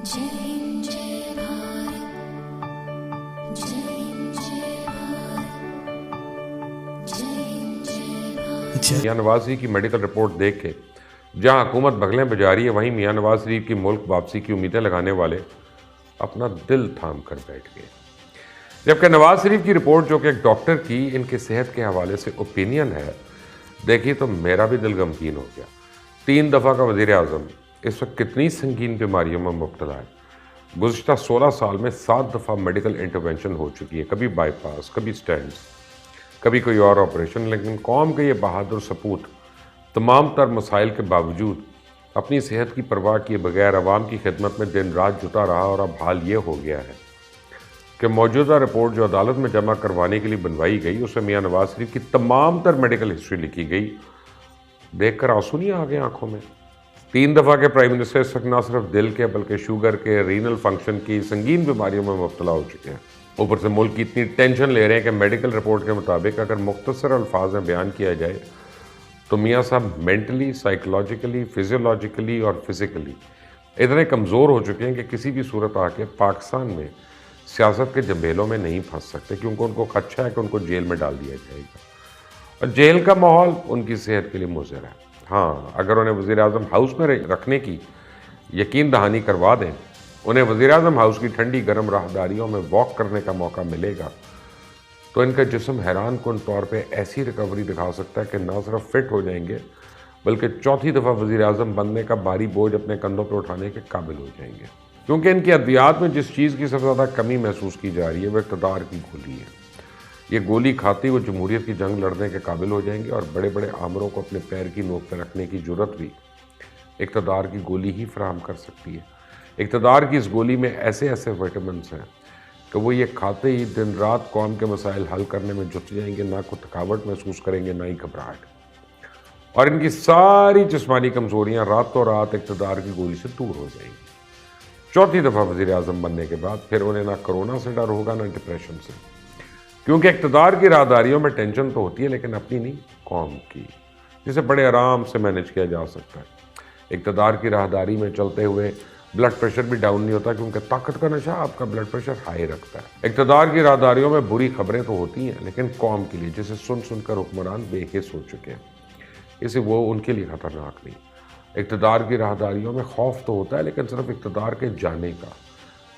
मियां नवाज शरीफ की medical report देख के जहां हुकूमत बगलें बजा रही है, वहीं मियां नवाज शरीफ की मुल्क वापसी की उम्मीदें लगाने वाले अपना दिल थाम कर बैठ गए। जबकि नवाज शरीफ की रिपोर्ट, जो कि एक डॉक्टर की इनकी सेहत के हवाले से ओपिनियन है, देखी तो मेरा भी दिल गमगीन हो गया। 3 दफ़ा का वज़ीर आज़म इस वक्त कितनी संगीन बीमारियों में मुब्तला है। गुज़िश्ता 16 साल में 7 दफ़ा मेडिकल इंटरवेंशन हो चुकी है, कभी बाईपास, कभी स्टेंट्स, कभी कोई और ऑपरेशन। लेकिन कौम के ये बहादुर सपूत तमाम तर मसाइल के बावजूद अपनी सेहत की परवाह किए बगैर अवाम की खिदमत में दिन रात जुटा रहा। और अब हाल ये हो गया है कि मौजूदा रिपोर्ट जो अदालत में जमा करवाने के लिए बनवाई गई, उसमें मियां नवाज शरीफ की तमाम तर मेडिकल हिस्ट्री लिखी गई। देखकर आंसू नहीं आ गए आंखों में। 3 दफ़ा के प्राइम मिनिस्टर इस वक्त न सिर्फ दिल के बल्कि शुगर के, रीनल फंक्शन की संगीन बीमारियों में मुब्तला हो चुके हैं। ऊपर से मुल्क की इतनी टेंशन ले रहे हैं कि मेडिकल रिपोर्ट के मुताबिक अगर मुख्तसर अल्फाज में बयान किया जाए तो मियाँ साहब मेंटली, साइकोलॉजिकली, फिजियोलॉजिकली और फिज़िकली इतने कमज़ोर हो चुके हैं कि किसी भी सूरत आके पाकिस्तान में सियासत के जंबेलों में नहीं फंस सकते, क्योंकि उनको खदशा है कि उनको जेल में डाल दिया जाएगा। और जेल का माहौल उनकी सेहत के लिए मुज़र है। हाँ, अगर उन्हें वज़ीर आज़म हाउस में रखने की यकीन दहानी करवा दें, उन्हें वज़ीर आज़म हाउस की ठंडी गर्म राहदारियों में वॉक करने का मौका मिलेगा, तो इनका जिस्म हैरान कुन तौर पे ऐसी रिकवरी दिखा सकता है कि ना सिर्फ फिट हो जाएंगे बल्कि चौथी दफ़ा वज़ीर आज़म बनने का भारी बोझ अपने कंधों पर उठाने के काबिल हो जाएंगे। क्योंकि इनकी अद्वियात में जिस चीज़ की सबसे ज़्यादा कमी महसूस की जा रही है, वह इक़्तिदार की गोली है। ये गोली खाती वो जमहूरियत की जंग लड़ने के काबिल हो जाएंगे और बड़े बड़े आमरों को अपने पैर की नोक पर रखने की जुर्रत भी इक़्तिदार की गोली ही फराहम कर सकती है। इक़्तिदार की इस गोली में ऐसे ऐसे विटामिन्स हैं कि वो ये खाते ही दिन रात कौम के मसाइल हल करने में जुट जाएंगे, ना कोई थकावट महसूस करेंगे, ना ही घबराहट। और इनकी सारी जिस्मानी कमज़ोरियाँ रातों रात इक़्तिदार की गोली से दूर हो जाएंगी। चौथी दफ़ा वज़ीर आज़म बनने के बाद फिर उन्हें ना कोरोना से डर होगा, ना डिप्रेशन से। क्योंकि इक़्तिदार की राहदारियों में टेंशन तो होती है, लेकिन अपनी नहीं, कौम की, जिसे बड़े आराम से मैनेज किया जा सकता है। इक़्तिदार की राहदारी में चलते हुए ब्लड प्रेशर भी डाउन नहीं होता, क्योंकि ताकत का नशा आपका ब्लड प्रेशर हाई रखता है। इक़्तिदार की राहदारियों में बुरी खबरें तो होती हैं, लेकिन कौम के लिए, जिसे सुन सुनकर हुक्मरान बेहिस हो चुके हैं, इसे वो उनके लिए ख़तरनाक नहीं। इक़्तिदार की राहदारियों में खौफ तो होता है, लेकिन सिर्फ इक़्तिदार के जाने का।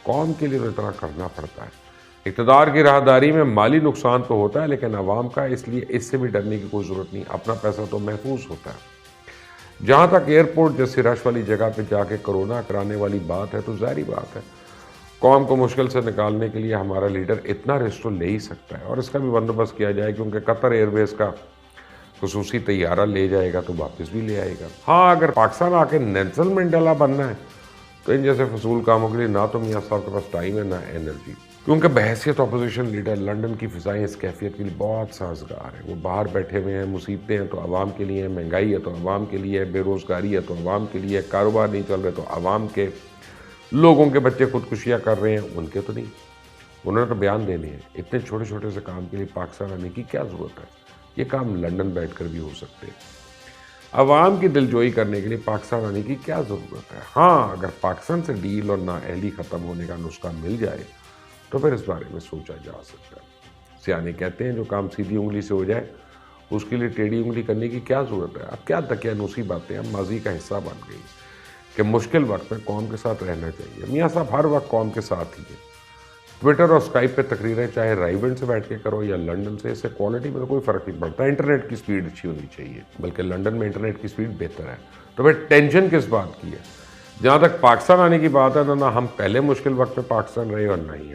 कौम के लिए तो इतना करना पड़ता है। इक़्तिदार की राहदारी में माली नुकसान तो होता है, लेकिन आवाम का, इसलिए इससे भी डरने की कोई ज़रूरत नहीं। अपना पैसा तो महफूज होता है। जहाँ तक एयरपोर्ट जैसी रश वाली जगह पे जाके कोरोना कराने वाली बात है, तो ज़ाहिर बात है कौम को मुश्किल से निकालने के लिए हमारा लीडर इतना रिस्क तो ले ही सकता है, और इसका भी बंदोबस्त किया जाए, क्योंकि कतर एयरवेज़ का खुसूसी तैयारा ले जाएगा तो वापस भी ले आएगा। हाँ, अगर पाकिस्तान आके नेल्सन मंडेला बनना है तो इन जैसे फजूल कामों के लिए ना तो मियाँ साहब के पास टाइम है, ना एनर्जी। क्योंकि बहैसियत अपोजिशन लीडर लंदन की फ़िज़ाएँ इस कैफियत के लिए बहुत साजगार है। वो बाहर बैठे हुए हैं, मुसीबतें हैं तो आवाम के लिए, महंगाई है तो आवाम के लिए, बेरोज़गारी है तो आवाम के लिए, कारोबार नहीं चल रहे तो आवाम के, लोगों के बच्चे खुदकुशियाँ कर रहे हैं उनके तो नहीं। उन्होंने तो बयान देने हैं। इतने छोटे छोटे से काम के लिए पाकिस्तान आने की क्या ज़रूरत है? ये काम लंदन बैठ कर भी हो सकते हैं। अवाम की दिलजोई करने के लिए पाकिस्तान आने की क्या ज़रूरत है? हाँ, अगर पाकिस्तान से डील और नाअहली ख़त्म होने का नुस्खा मिल जाए तो फिर इस बारे में सोचा जा सकता है। सियाने कहते हैं जो काम सीधी उंगली से हो जाए उसके लिए टेढ़ी उंगली करने की क्या ज़रूरत है? अब क्या दकियानूसी बातें अब माजी का हिस्सा बन गई कि मुश्किल वक्त में कौम के साथ रहना चाहिए। मियाँ साहब हर वक्त कौम के साथ ही है। ट्विटर और स्काइप पे तकरीरें चाहे राइवेंट से बैठ के करो या लंदन से, इससे क्वालिटी में तो कोई फ़र्क नहीं पड़ता। इंटरनेट की स्पीड अच्छी होनी चाहिए, बल्कि लंदन में इंटरनेट की स्पीड बेहतर है। तो फिर टेंशन किस बात की है? जहाँ तक पाकिस्तान आने की बात है, ना हम पहले मुश्किल वक्त में पाकिस्तान रहे और ना ही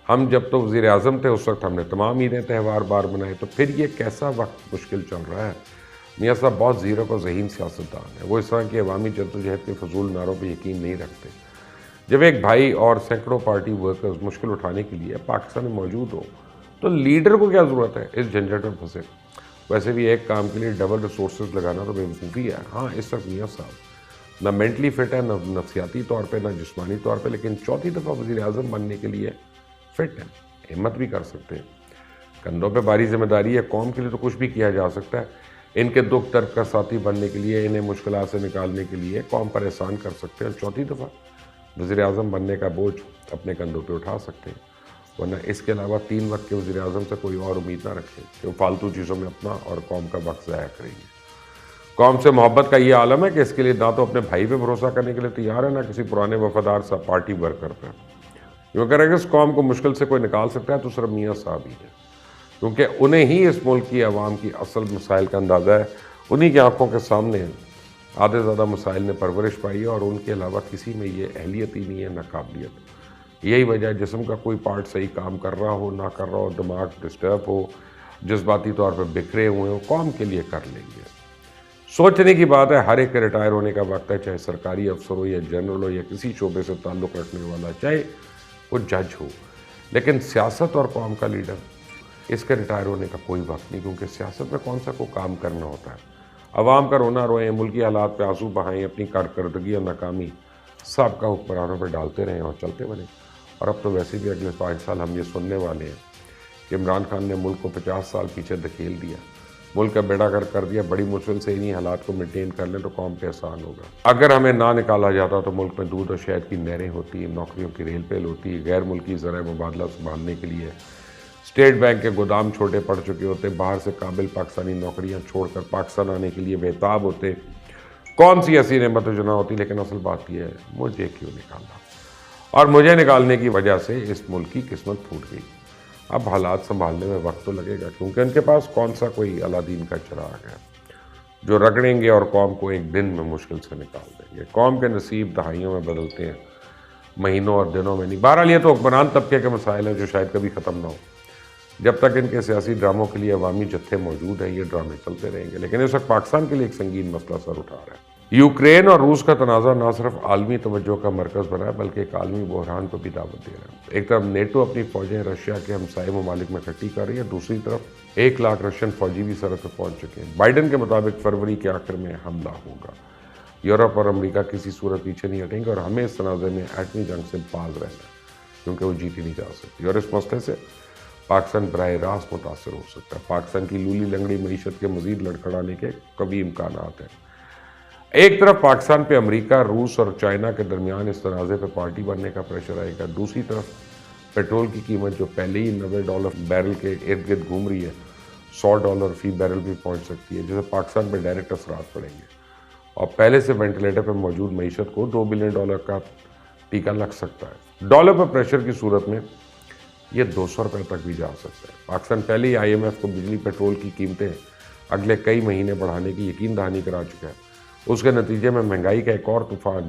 हम जब तो वज़ीर आज़म थे उस वक्त हमने तमाम ईदें त्यौहार बार बनाए। तो फिर ये कैसा वक्त मुश्किल चल रहा है? मियाँ साहब बहुत ज़ीरो को ज़हीन सियासतदान है। वो इस तरह की अवामी जद्दोजहद के फजूल नारों पर यकीन नहीं रखते। जब एक भाई और सैकड़ों पार्टी वर्कर्स मुश्किल उठाने के लिए पाकिस्तान में मौजूद हो तो लीडर को क्या ज़रूरत है इस झंझट में फंसे? वैसे भी एक काम के लिए डबल रिसोर्सेज लगाना तो बेवकूफ़ी है। हाँ, इस वक्त मियाँ साहब ना मेंटली फिट है, ना नफसियाती तौर पे, ना जिस्मानी तौर पे, लेकिन चौथी दफ़ा वज़ीर आज़म बनने के लिए फिट है, हिम्मत भी कर सकते हैं। कंधों पे भारी जिम्मेदारी है, कौम के लिए तो कुछ भी किया जा सकता है। इनके दुख दर्द का साथी बनने के लिए, इन्हें मुश्किलात से निकालने के लिए कौम पर एहसान कर सकते हैं। चौथी दफ़ा वज़ीर आज़म बनने का बोझ अपने कंधों पे उठा सकते हैं, वरना इसके अलावा 3 वक्त के वज़ीर आज़म से कोई और उम्मीद ना रखें कि वो फालतू चीज़ों में अपना और कौम का वक्त ज़ाया करेंगे। कौम से मोहब्बत का ये आलम है कि इसके लिए ना तो अपने भाई पे भरोसा करने के लिए तैयार है, ना किसी पुराने वफादार सा पार्टी वर्कर पर। क्योंकि अगर इस कौम को मुश्किल से कोई निकाल सकता है तो सिर्फ मियाँ साहब ही हैं, क्योंकि उन्हें ही इस मुल्क की आवाम की असल मसाइल का अंदाज़ा है। उन्हीं की आंखों के सामने आधे ज़्यादा मसाइल ने परवरिश पाई है और उनके अलावा किसी में ये अहलियत ही नहीं है, ना काबिलियत। यही वजह है, जिस्म का कोई पार्ट सही काम कर रहा हो ना कर रहा हो, दिमाग डिस्टर्ब हो, जज्बाती तौर पर बिखरे हुए हो, कौम के लिए कर लेंगे। सोचने की बात है, हर एक के रिटायर होने का वक्त है, चाहे सरकारी अफसर हो या जनरल हो या किसी शोबे से ताल्लुक़ रखने वाला, चाहे वो जज हो। लेकिन सियासत और कौम का लीडर, इसके रिटायर होने का कोई वक्त नहीं, क्योंकि सियासत में कौन सा को काम करना होता है। अवाम का रोना रोएं, मुल्की हालात पे आंसू बहाएं, अपनी कारकर्दगी और नाकामी सब का हुक्मरानों पर डालते रहें और चलते बने। और अब तो वैसे भी अगले 5 साल हम ये सुनने वाले हैं कि इमरान खान ने मुल्क को 50 साल पीछे धकेल दिया, मुल्क का बेड़ा गर्क कर दिया। बड़ी मुश्किल से इन्हीं हालात को मेंटेन कर लें तो कौम पे आसान होगा। अगर हमें ना निकाला जाता तो मुल्क में दूध और शहद की नहरें होती, नौकरियों की रेल पेल होती, गैर मुल्की ज़राए मुबादला संभालने के लिए स्टेट बैंक के गोदाम छोटे पड़ चुके होते, बाहर से काबिल पाकिस्तानी नौकरियां छोड़कर पाकिस्तान आने के लिए बेताब होते, कौन सी ऐसी नेमत जो ना होती। लेकिन असल बात यह है, मुझे क्यों निकाला, और मुझे निकालने की वजह से इस मुल्क की किस्मत फूट गई। अब हालात संभालने में वक्त तो लगेगा, क्योंकि उनके पास कौन सा कोई अलादीन का चिराग है जो रगड़ेंगे और कौम को एक दिन में मुश्किल से निकाल देंगे। कौम के नसीब दहाइयों में बदलते हैं, महीनों और दिनों में नहीं। बहरहाल ये तो हुक्मरान तबके के मसाइल हैं जो शायद कभी ख़त्म ना हो। जब तक इनके सियासी ड्रामों के लिए अवामी जत्थे मौजूद हैं, ये ड्रामे चलते रहेंगे। लेकिन इस वक्त पाकिस्तान के लिए एक संगीन मसला सर उठा रहा है। यूक्रेन और रूस का तनाज़ा न सिर्फ आलमी तवज्जो का मरकज़ बना है, बल्कि एक आलमी बहरान को भी दावत दे रहा है। एक तरफ नेटो अपनी फ़ौजें रशिया के हमसाये ममालिक में इकट्ठी कर रही है, दूसरी तरफ 1 लाख रशियन फ़ौजी भी सरहद पर पहुँच चुके हैं। बाइडन के मुताबिक फरवरी के आखिर में हमला होगा। यूरोप और अमरीका किसी सूरत पीछे नहीं हटेंगे और हमें इस तनाज़े में एटमी जंग से बाज रहना है, क्योंकि वो जीती नहीं जा सकती। और इस मसले से पाकिस्तान बराह रास्त मुतासर हो सकता है। पाकिस्तान की लूली लंगड़ी मईशत के मज़ीद लड़खड़ाने के कभी इम्कानात हैं। एक तरफ पाकिस्तान पे अमेरिका, रूस और चाइना के दरमियान इस तनाज़े पे पार्टी बनने का प्रेशर आएगा। दूसरी तरफ पेट्रोल की कीमत जो पहले ही $90 बैरल के इर्द गिर्द घूम रही है, $100 फी बैरल भी पहुंच सकती है, जिससे पाकिस्तान पर डायरेक्ट असरात पड़ेंगे। और पहले से वेंटिलेटर पर मौजूद मईशत को $2 बिलियन का टीका लग सकता है। डॉलर पर प्रेशर की सूरत में ये 200 रुपये तक भी जा सकता है। पाकिस्तान पहले ही IMF को बिजली पेट्रोल की कीमतें अगले कई महीने बढ़ाने की यकीन दहानी करा चुका है। उसके नतीजे में महंगाई का एक और तूफान